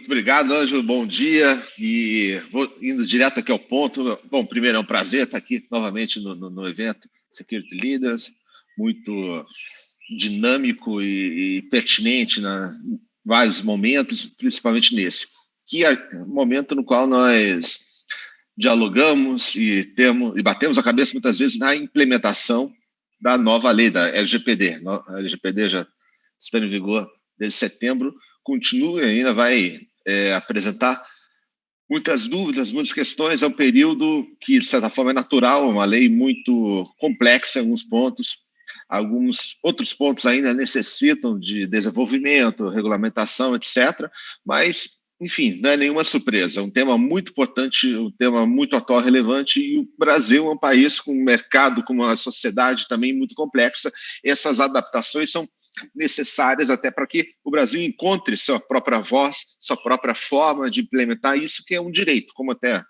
Muito obrigado, Ângelo. Bom dia. E vou indo direto aqui ao ponto. Bom, primeiro é um prazer estar aqui novamente no evento Security Leaders, muito dinâmico e pertinente em vários momentos, principalmente nesse, que é o momento no qual nós dialogamos e batemos a cabeça muitas vezes na implementação da nova lei da LGPD. A LGPD já está em vigor desde setembro, continua e ainda vai apresentar muitas dúvidas, muitas questões. É um período que, de certa forma, é natural, uma lei muito complexa em alguns pontos. Alguns outros pontos ainda necessitam de desenvolvimento, regulamentação, etc. Mas, enfim, não é nenhuma surpresa. É um tema muito importante, um tema muito atual, relevante, e o Brasil é um país com um mercado, com uma sociedade também muito complexa. Essas adaptações são necessárias até para que o Brasil encontre sua própria voz, sua própria forma de implementar isso, que é um direito, como até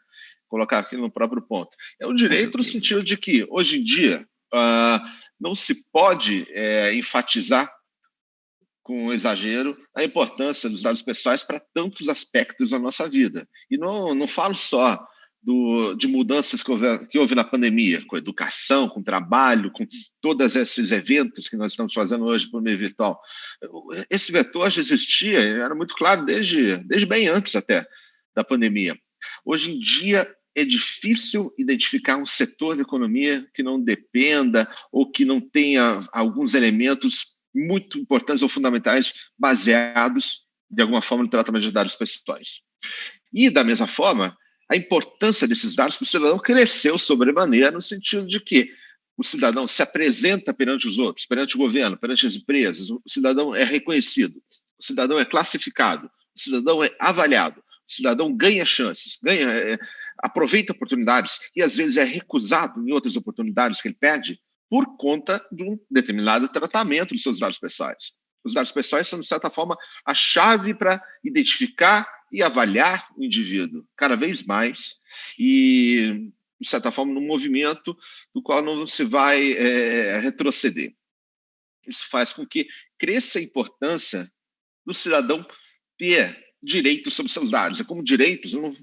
colocar aqui no próprio ponto. É um Com direito no certeza. sentido de que, hoje em dia, não se pode enfatizar com exagero a importância dos dados pessoais para tantos aspectos da nossa vida. E não falo só de mudanças que houve na pandemia, com educação, com trabalho, com todos esses eventos que nós estamos fazendo hoje por meio virtual. Esse vetor já existia, era muito claro desde bem antes até da pandemia. Hoje em dia, é difícil identificar um setor da economia que não dependa ou que não tenha alguns elementos muito importantes ou fundamentais baseados, de alguma forma, no tratamento de dados pessoais. E, da mesma forma, a importância desses dados para o cidadão cresceu sobremaneira no sentido de que o cidadão se apresenta perante os outros, perante o governo, perante as empresas, o cidadão é reconhecido, o cidadão é classificado, o cidadão é avaliado, o cidadão ganha chances, aproveita oportunidades e, às vezes, é recusado em outras oportunidades que ele pede por conta de um determinado tratamento dos seus dados pessoais. Os dados pessoais são, de certa forma, a chave para identificar e avaliar o indivíduo cada vez mais e, de certa forma, num movimento do qual não se vai retroceder. Isso faz com que cresça a importância do cidadão ter direitos sobre seus dados. É como direitos, eu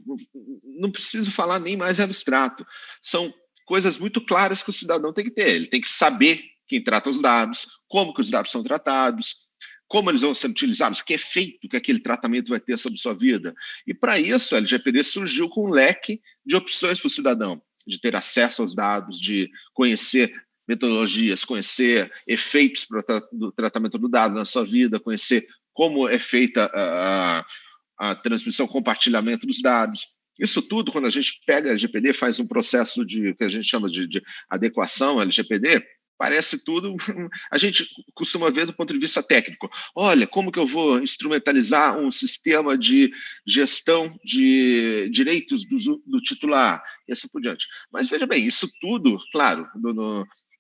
não preciso falar nem mais abstrato. São coisas muito claras que o cidadão tem que ter. Ele tem que saber quem trata os dados, como que os dados são tratados, como eles vão ser utilizados, que efeito que aquele tratamento vai ter sobre sua vida. E, para isso, a LGPD surgiu com um leque de opções para o cidadão, de ter acesso aos dados, de conhecer metodologias, conhecer efeitos do tratamento do dado na sua vida, conhecer como é feita a transmissão, compartilhamento dos dados. Isso tudo, quando a gente pega a LGPD, faz um processo que a gente chama de adequação à LGPD, parece tudo, a gente costuma ver do ponto de vista técnico. Olha, como que eu vou instrumentalizar um sistema de gestão de direitos do titular, e assim por diante. Mas, veja bem, isso tudo, claro,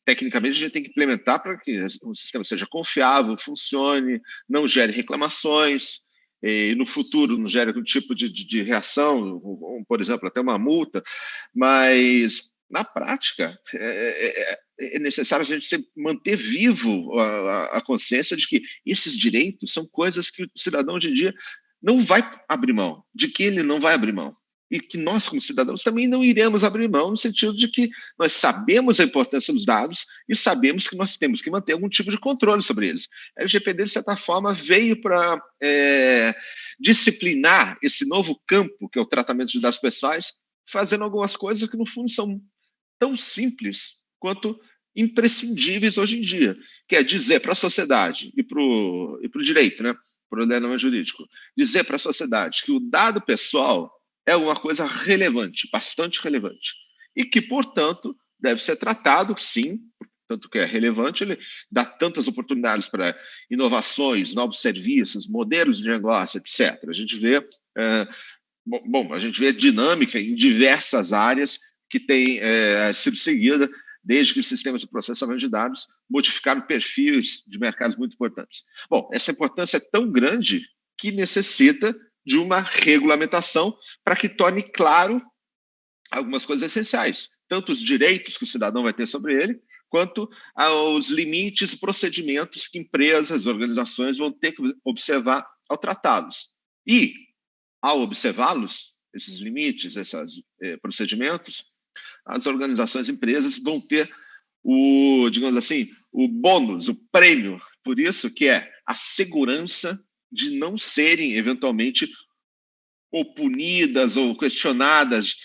tecnicamente a gente tem que implementar para que o sistema seja confiável, funcione, não gere reclamações, e no futuro não gere algum tipo de reação, por exemplo, até uma multa, mas na prática é necessário a gente manter vivo a consciência de que esses direitos são coisas que o cidadão hoje em dia não vai abrir mão, de que ele não vai abrir mão. E que nós, como cidadãos, também não iremos abrir mão, no sentido de que nós sabemos a importância dos dados e sabemos que nós temos que manter algum tipo de controle sobre eles. A LGPD, de certa forma, veio para disciplinar esse novo campo, que é o tratamento de dados pessoais, fazendo algumas coisas que, no fundo, são tão simples quanto imprescindíveis hoje em dia, que é dizer para a sociedade e para o direito, né, para o ordenamento jurídico, dizer para a sociedade que o dado pessoal é uma coisa relevante, bastante relevante, e que, portanto, deve ser tratado, sim, tanto que é relevante, ele dá tantas oportunidades para inovações, novos serviços, modelos de negócio, etc. A gente vê, a gente vê dinâmica em diversas áreas que tem sido seguida desde que os sistemas de processamento de dados modificaram perfis de mercados muito importantes. Bom, essa importância é tão grande que necessita de uma regulamentação para que torne claro algumas coisas essenciais, tanto os direitos que o cidadão vai ter sobre ele, quanto aos limites e procedimentos que empresas, organizações vão ter que observar ao tratá-los. E, ao observá-los, esses limites, esses procedimentos, as organizações, empresas vão ter o, digamos assim, o bônus, o prêmio por isso, que é a segurança de não serem eventualmente ou punidas ou questionadas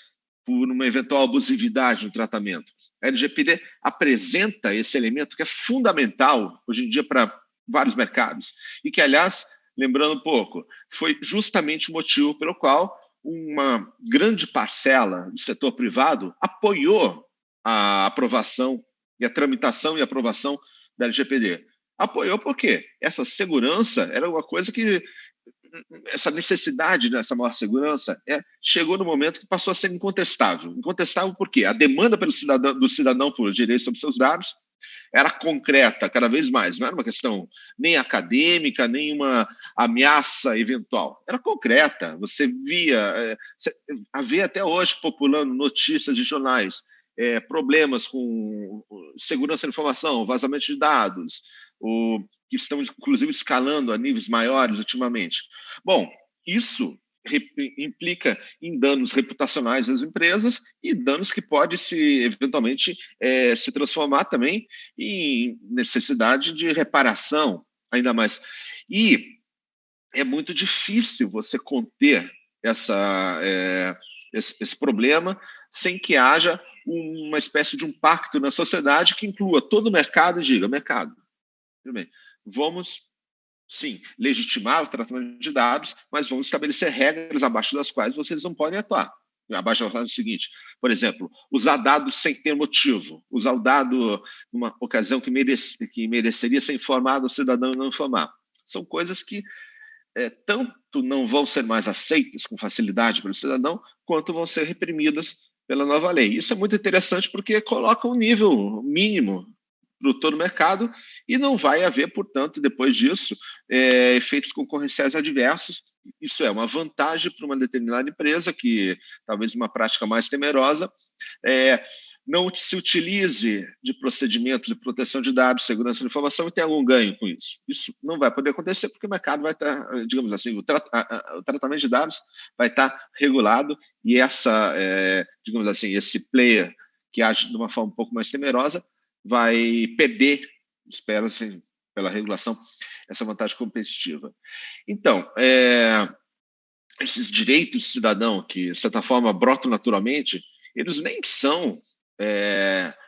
por uma eventual abusividade no tratamento. A LGPD apresenta esse elemento que é fundamental hoje em dia para vários mercados e que, aliás, lembrando um pouco, foi justamente o motivo pelo qual uma grande parcela do setor privado apoiou a aprovação e a tramitação e aprovação da LGPD. Apoiou porque essa segurança era uma coisa que essa necessidade dessa maior segurança chegou no momento que passou a ser incontestável. Incontestável por quê? A demanda do cidadão por direito sobre seus dados era concreta cada vez mais, não era uma questão nem acadêmica, nem uma ameaça eventual. Era concreta. Você via, havia até hoje populando notícias de jornais, problemas com segurança da informação, vazamento de dados, que estão, inclusive, escalando a níveis maiores ultimamente. Bom, isso implica em danos reputacionais das empresas e danos que pode eventualmente se transformar também em necessidade de reparação, ainda mais. E é muito difícil você conter esse problema sem que haja uma espécie de um pacto na sociedade que inclua todo o mercado e diga, mercado, tudo bem, vamos, sim, legitimar o tratamento de dados, mas vamos estabelecer regras abaixo das quais vocês não podem atuar. Abaixo do seguinte, por exemplo, usar dados sem ter motivo, usar o dado numa ocasião que mereceria ser informado ao cidadão e não informar. São coisas que tanto não vão ser mais aceitas com facilidade pelo cidadão, quanto vão ser reprimidas pela nova lei. Isso é muito interessante porque coloca um nível mínimo para todo o mercado e não vai haver, portanto, depois disso, efeitos concorrenciais adversos. Isso é uma vantagem para uma determinada empresa que, talvez uma prática mais temerosa, não se utilize de procedimentos de proteção de dados, segurança da informação e tenha algum ganho com isso. Isso não vai poder acontecer porque o mercado vai estar, digamos assim, o tratamento de dados vai estar regulado e digamos assim, esse player que age de uma forma um pouco mais temerosa vai perder, espera-se, pela regulação, essa vantagem competitiva. Então, esses direitos do cidadão, que, de certa forma, brotam naturalmente, eles nem são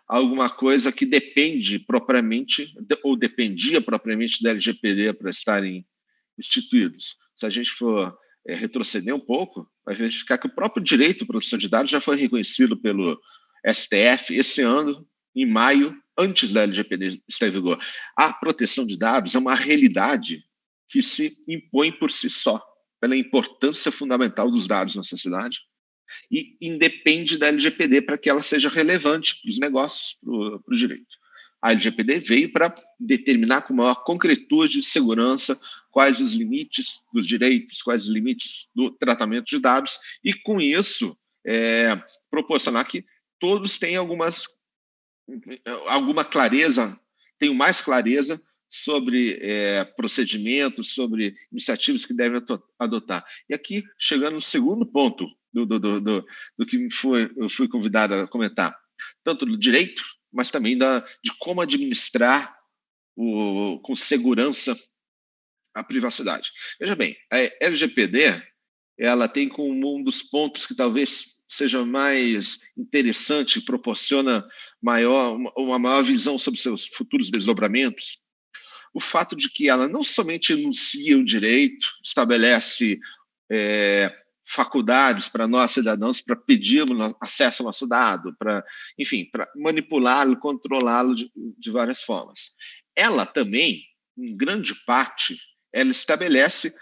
alguma coisa que depende propriamente, ou dependia propriamente da LGPD para estarem instituídos. Se a gente for retroceder um pouco, vai verificar que o próprio direito à proteção de dados já foi reconhecido pelo STF esse ano, em maio, antes da LGPD estar em vigor. A proteção de dados é uma realidade que se impõe por si só, pela importância fundamental dos dados na sociedade, e independe da LGPD para que ela seja relevante para os negócios, para o direito. A LGPD veio para determinar com maior concretude e segurança quais os limites dos direitos, quais os limites do tratamento de dados, e com isso proporcionar que todos tenham alguma clareza, tenham mais clareza sobre procedimentos, sobre iniciativas que devem adotar. E aqui, chegando no segundo ponto do que eu fui convidado a comentar, tanto do direito, mas também de como administrar com segurança a privacidade. Veja bem, a LGPD ela tem como um dos pontos que talvez seja mais interessante, proporciona uma maior visão sobre seus futuros desdobramentos, o fato de que ela não somente enuncia o direito, estabelece faculdades para nós, cidadãos, para pedirmos acesso ao nosso dado, para manipulá-lo, controlá-lo de várias formas. Ela também, em grande parte, ela estabelece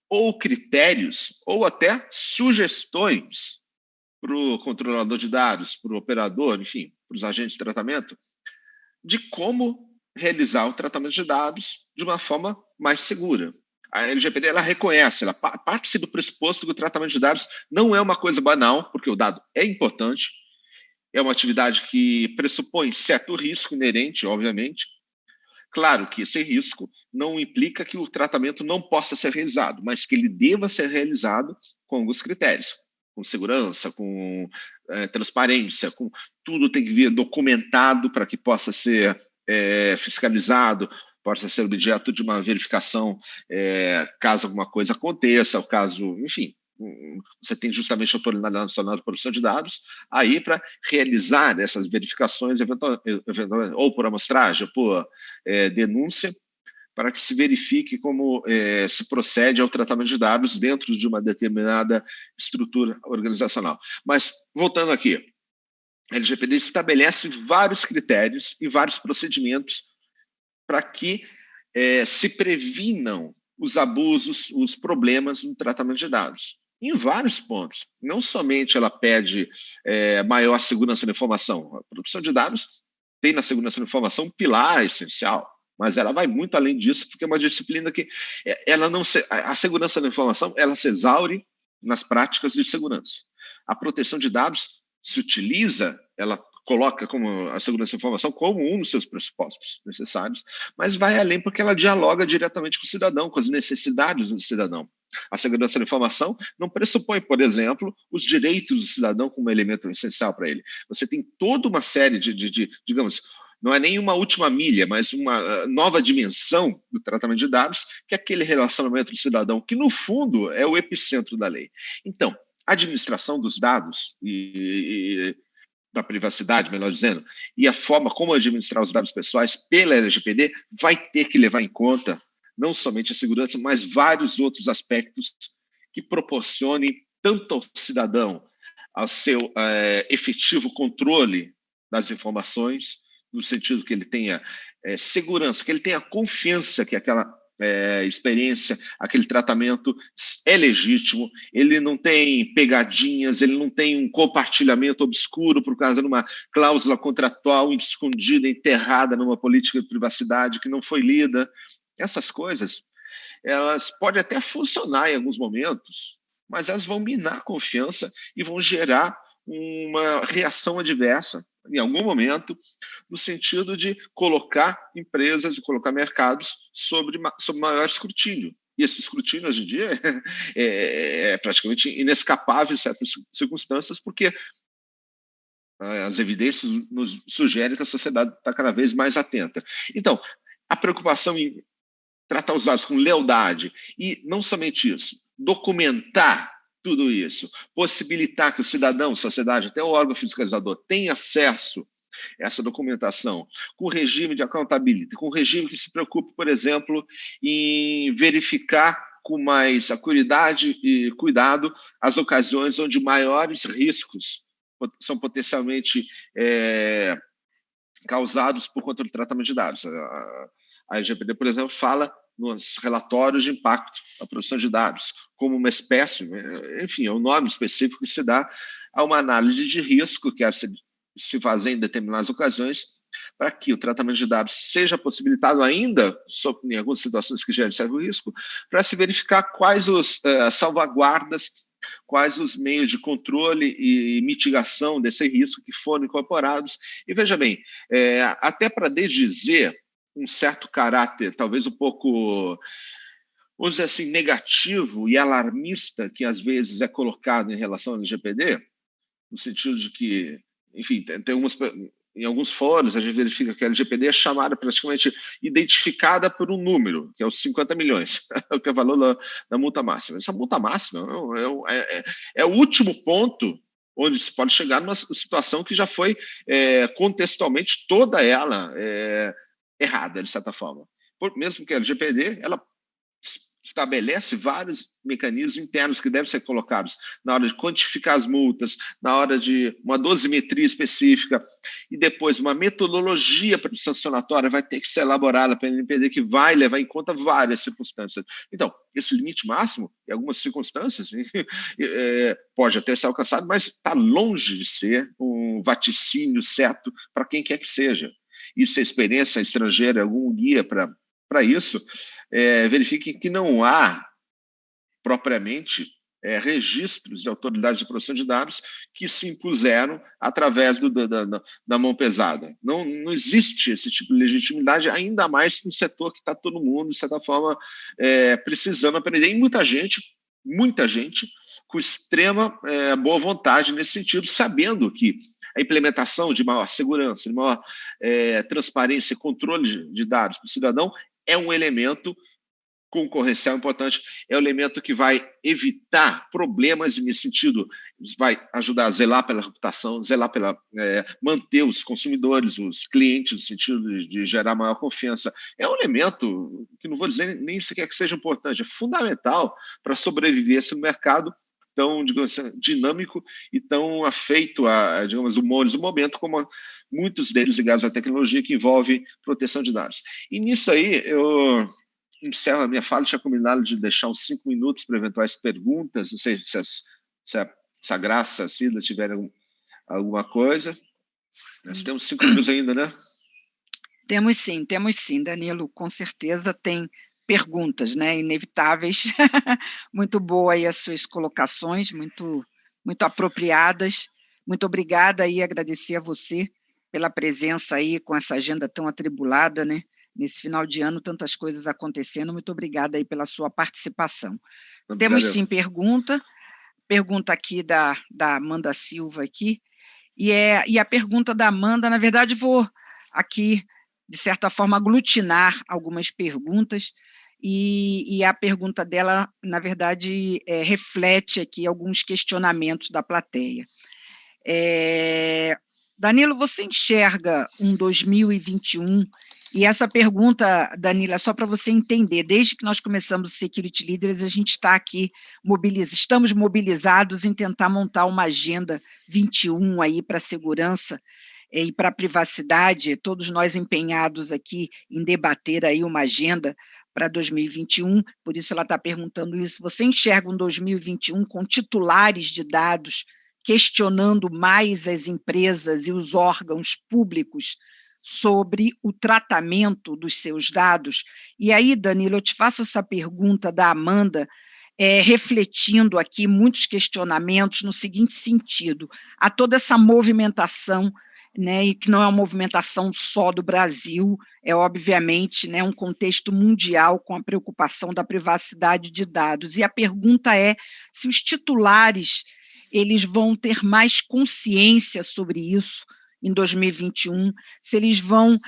ou critérios, ou até sugestões para o controlador de dados, para o operador, enfim, para os agentes de tratamento, de como realizar o tratamento de dados de uma forma mais segura. A LGPD ela reconhece, ela parte do pressuposto que o tratamento de dados não é uma coisa banal, porque o dado é importante, é uma atividade que pressupõe certo risco inerente, obviamente, Claro que esse risco não implica que o tratamento não possa ser realizado, mas que ele deva ser realizado com alguns critérios, com segurança, com transparência, com tudo tem que vir documentado para que possa ser fiscalizado, possa ser objeto de uma verificação caso alguma coisa aconteça, o caso, enfim, você tem justamente a Autoridade Nacional de Proteção de Dados aí para realizar essas verificações, ou por amostragem, ou por denúncia, para que se verifique como se procede ao tratamento de dados dentro de uma determinada estrutura organizacional. Mas, voltando aqui, a LGPD estabelece vários critérios e vários procedimentos para que se previnam os abusos, os problemas no tratamento de dados. Em vários pontos. Não somente ela pede maior segurança da informação. A proteção de dados tem na segurança da informação um pilar essencial, mas ela vai muito além disso, porque é uma disciplina que ela não se, a segurança da informação ela se exaure nas práticas de segurança. A proteção de dados se utiliza, ela coloca como a segurança da informação como um dos seus pressupostos necessários, mas vai além porque ela dialoga diretamente com o cidadão, com as necessidades do cidadão. A segurança da informação não pressupõe, por exemplo, os direitos do cidadão como elemento essencial para ele. Você tem toda uma série digamos, não é nem uma última milha, mas uma nova dimensão do tratamento de dados, que é aquele relacionamento do cidadão, que no fundo é o epicentro da lei. Então, a administração dos dados da privacidade, melhor dizendo, e a forma como administrar os dados pessoais pela LGPD vai ter que levar em conta não somente a segurança, mas vários outros aspectos que proporcionem tanto ao cidadão ao seu efetivo controle das informações, no sentido que ele tenha segurança, que ele tenha confiança que aquela experiência, aquele tratamento é legítimo, ele não tem pegadinhas, ele não tem um compartilhamento obscuro por causa de uma cláusula contratual escondida, enterrada numa política de privacidade que não foi lida. Essas coisas, elas podem até funcionar em alguns momentos, mas elas vão minar a confiança e vão gerar uma reação adversa em algum momento, no sentido de colocar empresas e colocar mercados sob maior escrutínio. E esse escrutínio, hoje em dia, é praticamente inescapável em certas circunstâncias, porque as evidências nos sugerem que a sociedade está cada vez mais atenta. Então, a preocupação em tratar os dados com lealdade e, não somente isso, documentar tudo isso, possibilitar que o cidadão, a sociedade, até o órgão fiscalizador tenha acesso a essa documentação, com regime de accountability, com regime que se preocupe, por exemplo, em verificar com mais acuidade e cuidado as ocasiões onde maiores riscos são potencialmente causados por conta do tratamento de dados. A LGPD, por exemplo, fala nos relatórios de impacto da produção de dados, como uma espécie, enfim, é um nome específico que se dá a uma análise de risco que se fazer em determinadas ocasiões para que o tratamento de dados seja possibilitado ainda, em algumas situações que gerem certo risco, para se verificar quais as salvaguardas, quais os meios de controle e mitigação desse risco que foram incorporados. E veja bem, até para desdizer um certo caráter, talvez um pouco, vamos dizer assim, negativo e alarmista que às vezes é colocado em relação ao LGPD, no sentido de que, enfim, em alguns fóruns a gente verifica que a LGPD é chamada praticamente identificada por um número, que é os 50 milhões, que é o valor da multa máxima. Essa multa máxima é o último ponto onde se pode chegar numa situação que já foi contextualmente toda ela errada, de certa forma. Mesmo que a LGPD, ela estabelece vários mecanismos internos que devem ser colocados na hora de quantificar as multas, na hora de uma dosimetria específica, e depois uma metodologia sancionatória vai ter que ser elaborada pela NPD, que vai levar em conta várias circunstâncias. Então, esse limite máximo, em algumas circunstâncias, pode até ser alcançado, mas está longe de ser um vaticínio certo para quem quer que seja. E se a experiência estrangeira é algum guia para isso, verifique que não há propriamente registros de autoridades de proteção de dados que se impuseram através da mão pesada. Não existe esse tipo de legitimidade, ainda mais no setor que está todo mundo, de certa forma, precisando aprender. E muita gente com extrema boa vontade nesse sentido, sabendo que a implementação de maior segurança, de maior transparência e controle de dados para o cidadão é um elemento concorrencial importante, é o elemento que vai evitar problemas, e nesse sentido vai ajudar a zelar pela reputação, zelar pela manter os consumidores, os clientes, no sentido de gerar maior confiança. É um elemento que não vou dizer nem sequer que seja importante, é fundamental para sobreviver esse mercado tão, digamos assim, dinâmico e tão afeito a, digamos, humores do momento, como muitos deles ligados à tecnologia que envolve proteção de dados. E nisso aí, eu encerro a minha fala, tinha combinado de deixar uns 5 minutos para eventuais perguntas, não sei se a Graça, a Cida tiverem alguma coisa. Nós temos 5 minutos ainda, né? Temos sim, Danilo, com certeza tem perguntas, né, inevitáveis. Muito boa aí as suas colocações, muito apropriadas. Muito obrigada e agradecer a você pela presença aí com essa agenda tão atribulada, né? Nesse final de ano, tantas coisas acontecendo. Muito obrigada aí pela sua participação. Temos sim pergunta aqui da Amanda Silva aqui, e a pergunta da Amanda, na verdade, vou aqui, de certa forma, aglutinar algumas perguntas, e a pergunta dela, na verdade, reflete aqui alguns questionamentos da plateia. Danilo, você enxerga um 2021, e essa pergunta, Danilo, é só para você entender, desde que nós começamos o Security Leaders, a gente está aqui, estamos mobilizados em tentar montar uma agenda 21 aí para a segurança e para a privacidade, todos nós empenhados aqui em debater aí uma agenda para 2021, por isso ela está perguntando isso. Você enxerga um 2021 com titulares de dados questionando mais as empresas e os órgãos públicos sobre o tratamento dos seus dados? E aí, Danilo, eu te faço essa pergunta da Amanda, refletindo aqui muitos questionamentos no seguinte sentido: há toda essa movimentação, né, e que não é uma movimentação só do Brasil, é obviamente, né, um contexto mundial com a preocupação da privacidade de dados. E a pergunta é se os titulares eles vão ter mais consciência sobre isso em 2021, se eles vão,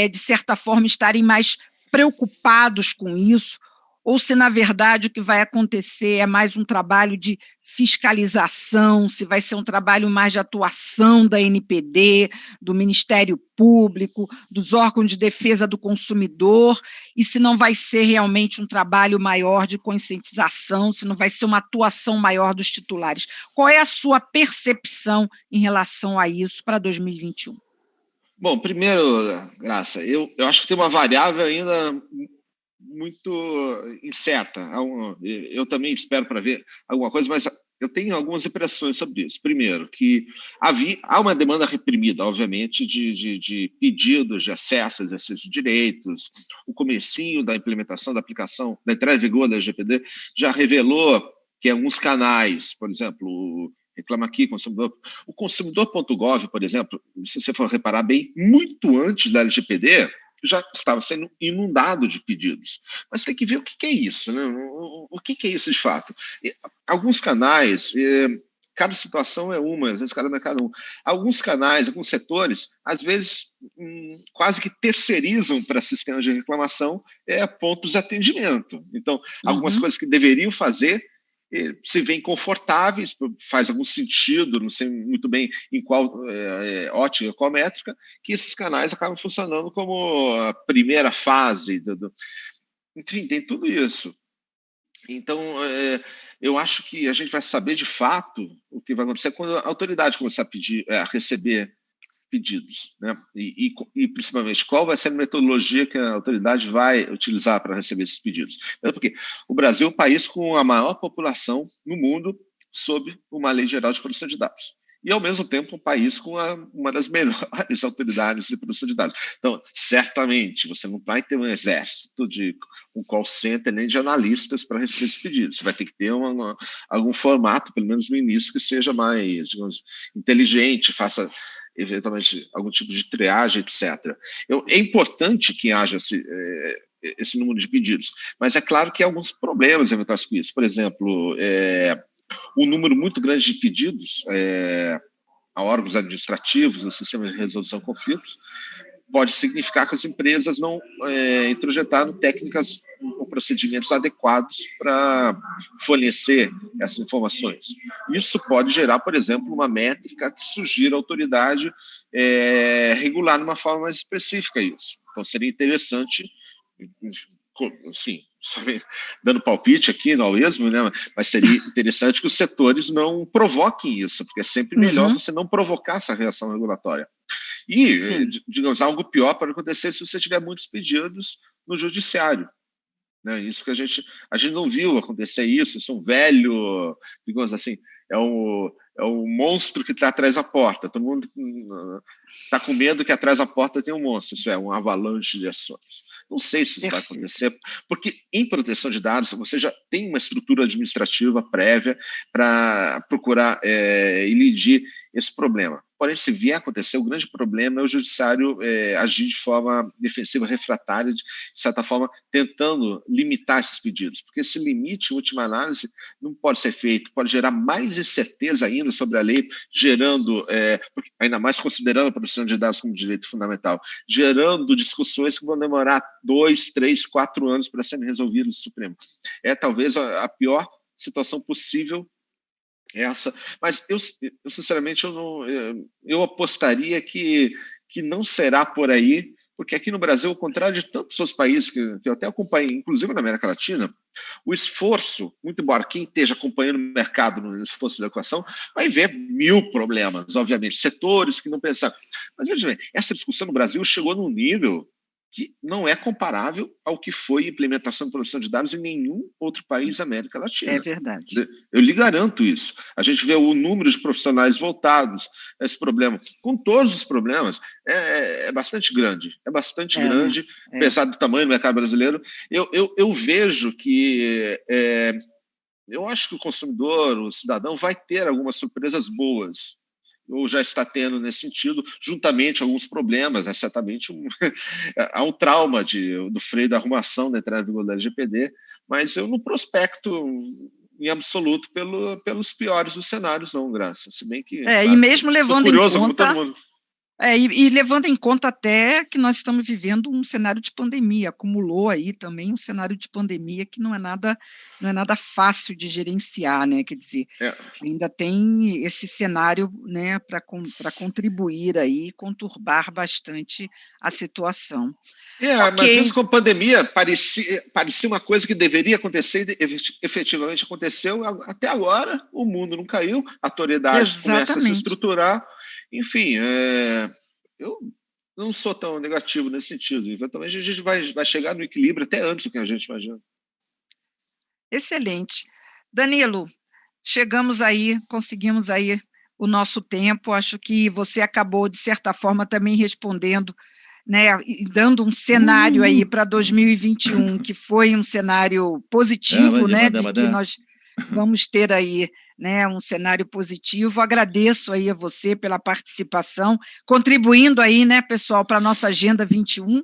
de certa forma, estarem mais preocupados com isso, ou se, na verdade, o que vai acontecer é mais um trabalho de fiscalização, se vai ser um trabalho mais de atuação da NPD, do Ministério Público, dos órgãos de defesa do consumidor, e se não vai ser realmente um trabalho maior de conscientização, se não vai ser uma atuação maior dos titulares. Qual é a sua percepção em relação a isso para 2021? Bom, primeiro, Graça, eu acho que tem uma variável ainda muito incerta. Eu também espero para ver alguma coisa, mas eu tenho algumas impressões sobre isso. Primeiro, que há uma demanda reprimida, obviamente, de pedidos de acesso a exercício de direitos. O comecinho da implementação da aplicação, da entrada em vigor da LGPD, já revelou que alguns canais, por exemplo, Reclama Aqui, Consumidor, o consumidor.gov, por exemplo, se você for reparar bem, muito antes da LGPD, já estava sendo inundado de pedidos. Mas tem que ver o que é isso, né? O que é isso de fato. Alguns canais, cada situação é uma, às vezes cada mercado é um. Alguns canais, alguns setores, às vezes quase que terceirizam para sistemas de reclamação pontos de atendimento. Então, algumas coisas que deveriam fazer se veem confortáveis, faz algum sentido, não sei muito bem em qual ótica, qual métrica, que esses canais acabam funcionando como a primeira fase. Enfim, tem tudo isso. Então, eu acho que a gente vai saber de fato o que vai acontecer quando a autoridade começar a receber pedidos, né? E principalmente qual vai ser a metodologia que a autoridade vai utilizar para receber esses pedidos. Porque o Brasil é o país com a maior população no mundo sob uma lei geral de proteção de dados. e, ao mesmo tempo, um país com uma das melhores autoridades de proteção de dados. Então, certamente, você não vai ter um exército um call center nem de analistas para receber esses pedidos. Você vai ter que ter algum formato, pelo menos no início, que seja mais, digamos, inteligente, faça eventualmente algum tipo de triagem, etc. É importante que haja esse número de pedidos, mas é claro que há alguns problemas eventuais com isso. Por exemplo, um número muito grande de pedidos a órgãos administrativos no sistema de resolução de conflitos pode significar que as empresas não introjetaram técnicas ou procedimentos adequados para fornecer essas informações. Isso pode gerar, por exemplo, uma métrica que sugira a autoridade regular de uma forma mais específica isso. Então, seria interessante, assim, dando palpite aqui no esmo, né? Mas seria interessante que os setores não provoquem isso, porque é sempre melhor você não provocar essa reação regulatória. E, digamos, algo pior pode acontecer se você tiver muitos pedidos no judiciário. Né? Isso que a gente não viu acontecer isso é um velho, digamos assim, é o monstro que está atrás da porta. Todo mundo está com medo que atrás da porta tem um monstro, isso é um avalanche de ações. Não sei se isso vai acontecer, porque em proteção de dados você já tem uma estrutura administrativa prévia para procurar elidir esse problema. Porém, se vier a acontecer, o grande problema é o judiciário agir de forma defensiva, refratária, de certa forma, tentando limitar esses pedidos. Porque esse limite, em última análise, não pode ser feito, pode gerar mais incerteza ainda sobre a lei, gerando, ainda mais considerando a proteção de dados como direito fundamental, gerando discussões que vão demorar 2, 3, 4 anos para serem resolvidas no Supremo. É talvez a pior situação possível mas eu sinceramente eu apostaria que não será por aí, porque aqui no Brasil, ao contrário de tantos outros países que eu até acompanhei, inclusive na América Latina, o esforço, muito embora quem esteja acompanhando o mercado no esforço de adequação, vai ver 1000 problemas, obviamente, setores que não pensaram. Mas veja bem, essa discussão no Brasil chegou num nível que não é comparável ao que foi a implementação de proteção de dados em nenhum outro país da América Latina. É verdade. Eu lhe garanto isso. A gente vê o número de profissionais voltados a esse problema, com todos os problemas, é bastante grande. É bastante grande, apesar do tamanho do mercado brasileiro. Eu vejo que... eu acho que o consumidor, o cidadão, vai ter algumas surpresas boas, ou já está tendo nesse sentido, juntamente alguns problemas, certamente há um trauma do freio da arrumação da entrada em vigor da LGPD, mas eu não prospecto em absoluto pelos piores dos cenários, não, Graça. Se bem que, claro, e mesmo levando curioso, em conta... como todo mundo. E levando em conta até que nós estamos vivendo um cenário de pandemia, acumulou aí também um cenário de pandemia que não é nada fácil de gerenciar, né? Quer dizer, ainda tem esse cenário, né, para contribuir aí, conturbar bastante a situação. Mas mesmo com a pandemia, parecia uma coisa que deveria acontecer e efetivamente aconteceu. Até agora, o mundo não caiu, a autoridade começa a se estruturar. Enfim, eu não sou tão negativo nesse sentido. Eventualmente, a gente vai chegar no equilíbrio até antes do que a gente imagina. Excelente. Danilo, chegamos aí, conseguimos aí o nosso tempo. Acho que você acabou, de certa forma, também respondendo, né, e dando um cenário aí para 2021, que foi um cenário positivo, né, de que nós vamos ter aí, né, um cenário positivo. Agradeço aí a você pela participação, contribuindo aí, né, pessoal, para a nossa Agenda 21,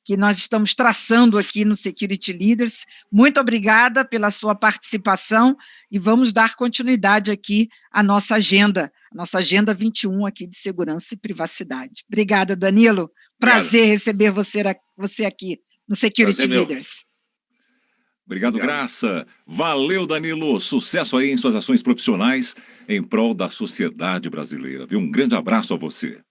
que nós estamos traçando aqui no Security Leaders. Muito obrigada pela sua participação e vamos dar continuidade aqui à nossa Agenda 21 aqui de Segurança e Privacidade. Obrigada, Danilo. Prazer receber você aqui no Security Leaders. Obrigado, Graça. Valeu, Danilo. Sucesso aí em suas ações profissionais em prol da sociedade brasileira. Um grande abraço a você.